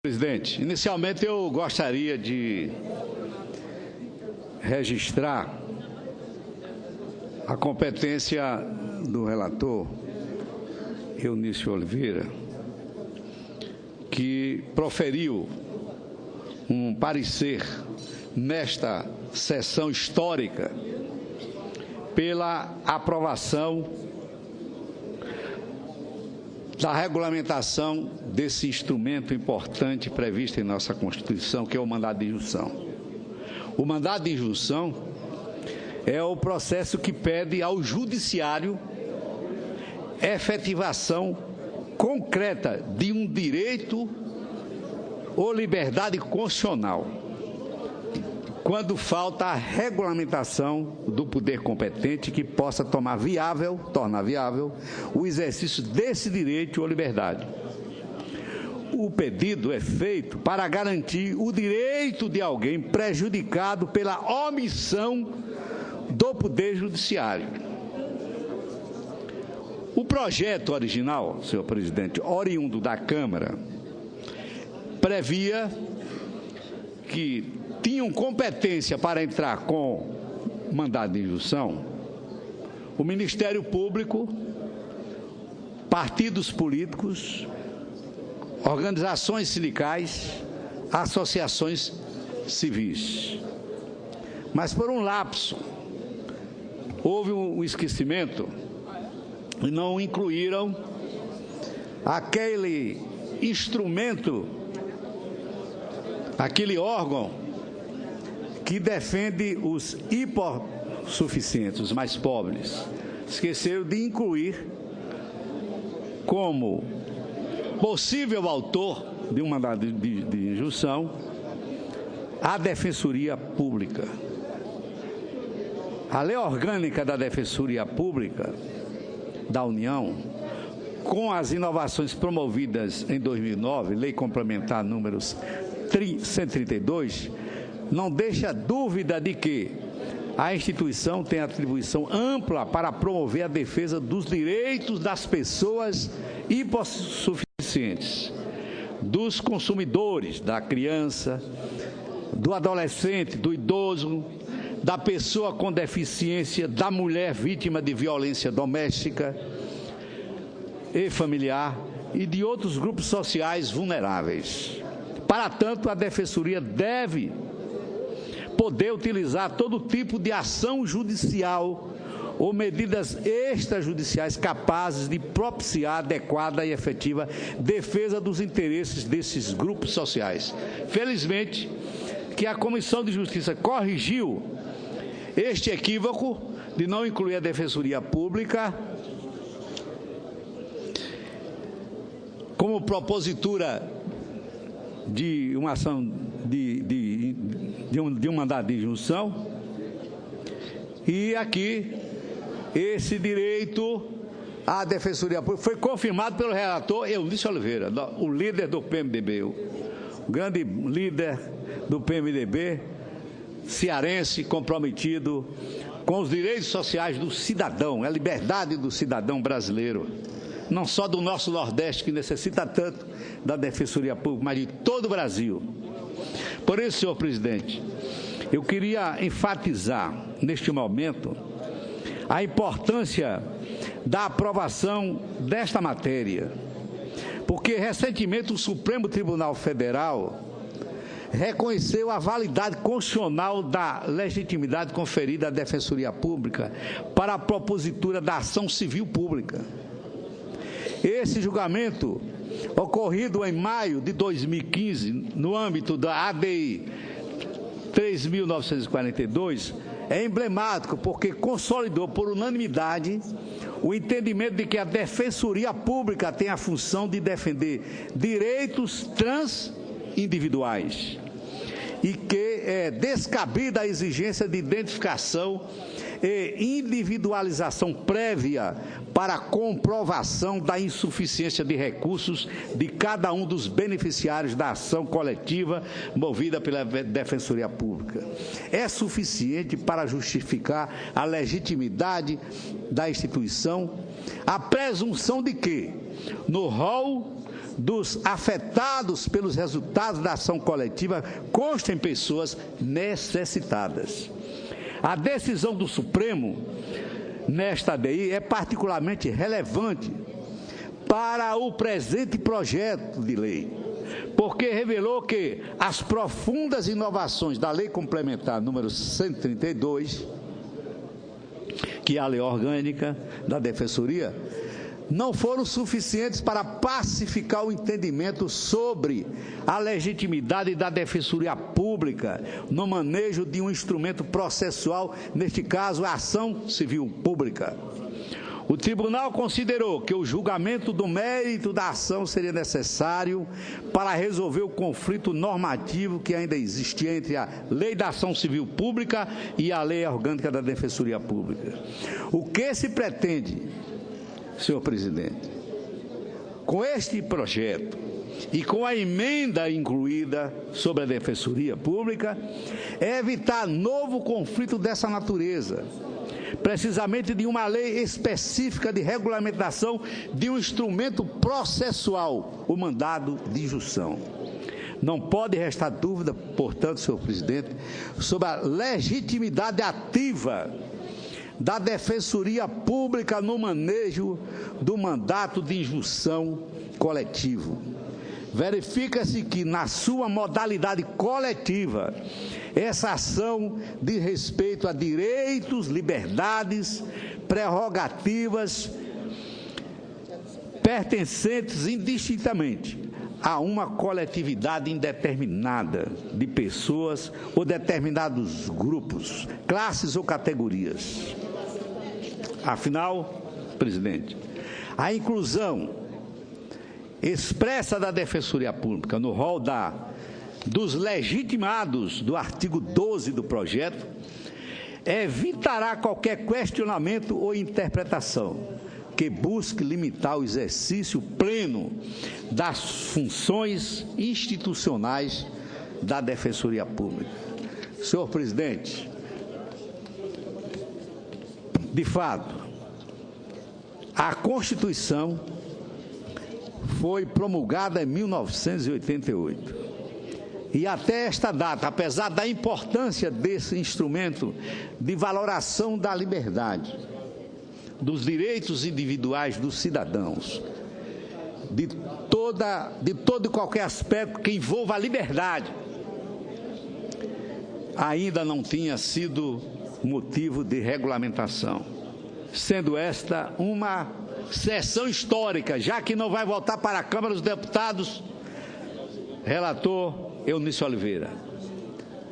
Presidente, inicialmente eu gostaria de registrar a competência do relator, Eunício Oliveira, que proferiu um parecer nesta sessão histórica pela aprovação da regulamentação desse instrumento importante previsto em nossa Constituição, que é o mandado de injunção. O mandado de injunção é o processo que pede ao Judiciário efetivação concreta de um direito ou liberdade constitucional, quando falta a regulamentação do poder competente que possa tornar viável o exercício desse direito ou liberdade. O pedido é feito para garantir o direito de alguém prejudicado pela omissão do Poder Judiciário. O projeto original, senhor presidente, oriundo da Câmara, previa que tinham competência para entrar com mandado de injunção o Ministério Público, partidos políticos, organizações sindicais, associações civis. Mas por um lapso, houve um esquecimento e não incluíram aquele instrumento, aquele órgão que defende os hipossuficientes, os mais pobres. Esqueceram de incluir como possível autor de um mandado de injunção a Defensoria Pública. A Lei Orgânica da Defensoria Pública da União, com as inovações promovidas em 2009, Lei Complementar número 132, não deixa dúvida de que a instituição tem atribuição ampla para promover a defesa dos direitos das pessoas hipossuficientes, dos consumidores, da criança, do adolescente, do idoso, da pessoa com deficiência, da mulher vítima de violência doméstica e familiar e de outros grupos sociais vulneráveis. Para tanto, a Defensoria deve poder utilizar todo tipo de ação judicial ou medidas extrajudiciais capazes de propiciar adequada e efetiva defesa dos interesses desses grupos sociais. Felizmente, que a Comissão de Justiça corrigiu este equívoco de não incluir a Defensoria Pública como propositura de uma ação de um mandado de injunção, e aqui esse direito à Defensoria Pública foi confirmado pelo relator Eunício Oliveira, o líder do PMDB, o grande líder do PMDB, cearense, comprometido com os direitos sociais do cidadão, a liberdade do cidadão brasileiro, não só do nosso Nordeste, que necessita tanto da Defensoria Pública, mas de todo o Brasil. Por isso, senhor presidente, eu queria enfatizar, neste momento, a importância da aprovação desta matéria, porque, recentemente, o Supremo Tribunal Federal reconheceu a validade constitucional da legitimidade conferida à Defensoria Pública para a propositura da ação civil pública. Esse julgamento, ocorrido em maio de 2015, no âmbito da ADI 3.942, é emblemático porque consolidou por unanimidade o entendimento de que a Defensoria Pública tem a função de defender direitos transindividuais e que é descabida a exigência de identificação e individualização prévia para a comprovação da insuficiência de recursos de cada um dos beneficiários da ação coletiva movida pela Defensoria Pública. É suficiente para justificar a legitimidade da instituição a presunção de que, no rol dos afetados pelos resultados da ação coletiva constem pessoas necessitadas. A decisão do Supremo nesta ADI é particularmente relevante para o presente projeto de lei, porque revelou que as profundas inovações da Lei Complementar número 132, que é a lei orgânica da Defensoria, não foram suficientes para pacificar o entendimento sobre a legitimidade da Defensoria Pública no manejo de um instrumento processual, neste caso, a ação civil pública. O tribunal considerou que o julgamento do mérito da ação seria necessário para resolver o conflito normativo que ainda existia entre a Lei da Ação Civil Pública e a Lei Orgânica da Defensoria Pública. O que se pretende, senhor presidente, com este projeto e com a emenda incluída sobre a Defensoria Pública, é evitar novo conflito dessa natureza, precisamente de uma lei específica de regulamentação de um instrumento processual, o mandado de injunção. Não pode restar dúvida, portanto, senhor presidente, sobre a legitimidade ativa da Defensoria Pública no manejo do mandato de injunção coletivo. Verifica-se que, na sua modalidade coletiva, essa ação diz respeito a direitos, liberdades, prerrogativas pertencentes indistintamente a uma coletividade indeterminada de pessoas ou determinados grupos, classes ou categorias. Afinal, presidente, a inclusão expressa da Defensoria Pública no rol dos legitimados do artigo 12 do projeto evitará qualquer questionamento ou interpretação que busque limitar o exercício pleno das funções institucionais da Defensoria Pública. Senhor presidente, de fato, a Constituição foi promulgada em 1988. E até esta data, apesar da importância desse instrumento de valoração da liberdade, dos direitos individuais dos cidadãos, de todo e qualquer aspecto que envolva a liberdade, ainda não tinha sido motivo de regulamentação, sendo esta uma sessão histórica, já que não vai voltar para a Câmara dos Deputados. Relator Eunício Oliveira.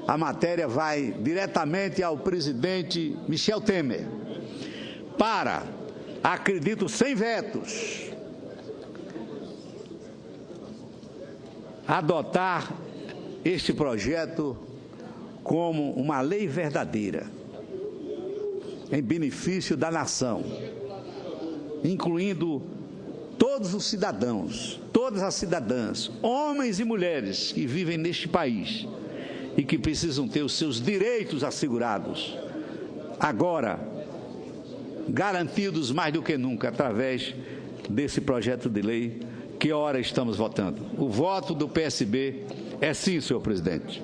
A matéria vai diretamente ao presidente Michel Temer para, acredito, sem vetos, adotar este projeto como uma lei verdadeira, em benefício da nação, incluindo todos os cidadãos, todas as cidadãs, homens e mulheres que vivem neste país e que precisam ter os seus direitos assegurados, agora garantidos mais do que nunca através desse projeto de lei que ora estamos votando. O voto do PSB é sim, senhor presidente.